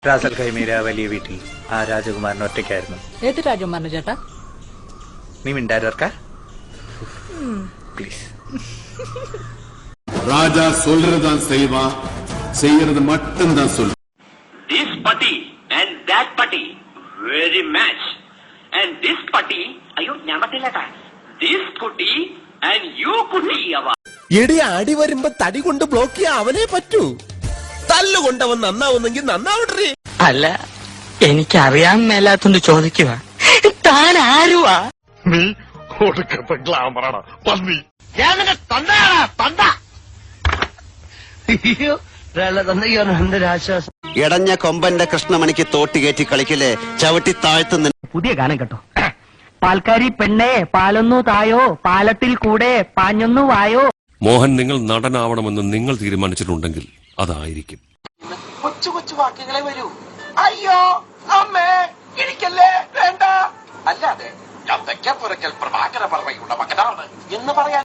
Ras al ഖൈമീര വലിയ വീട്ടിൽ ആ രാജകുമാരൻ ഒറ്റയ്ക്കായിരുന്നു. ഏത് രാജകുമാരൻ ചേട്ടാ? നീ മിണ്ടായിരുക്ക പ്ലീസ്. ராஜா சொல்றதான் செய்வா, செய்யறது மட்டும்தான் சொல்லுவா. This putty and that putty very match, and this putty അയ്യോ ഞാൻ പറ്റില്ലട്ടാ, this putty and you putty അവ എടി അടി വരുമ്പോ തടി കൊണ്ട് ബ്ലോക്ക് ചെയ്യാൻ അവനെ പറ്റൂ. തല്ലുകൊണ്ടവൻ നന്നാവുന്നെങ്കിൽ നന്നാവട്ടെ. അല്ല, എനിക്കറിയാൻ മേലാത്തോണ്ട് ചോദിക്കുക, താൻ ആരുവാ? നീ ഒടുക്കത്തെ ഗ്ലാമറാണ് പന്നി. ഞാൻ നിന്റെ തന്തയാടാ, തന്ത. ആശ്വാസം. ഇടഞ്ഞ കൊമ്പന്റെ കൃഷ്ണമണിക്ക് തോട്ടി കയറ്റി കളിക്കില്ലേ, ചവിട്ടി താഴ്ത്തുന്ന പുതിയ ഗാനം കേട്ടോ. പാൽക്കാരി പെണ്ണേ പാലൊന്നു തായോ, പാലത്തിൽ കൂടെ പാഞ്ഞൊന്നു വായോ. മോഹൻ, നിങ്ങൾ നടനാവണമെന്ന് നിങ്ങൾ തീരുമാനിച്ചിട്ടുണ്ടെങ്കിൽ അതായിരിക്കും. കൊച്ചു കൊച്ചു വാക്യങ്ങളെ വരൂ. അയ്യോ അമ്മേ എനിക്കല്ലേ വേണ്ട, അല്ലാതെ പുറക്കൽ പ്രഭാകര പറവയുടെ മകനാണ് എന്ന് പറയാൻ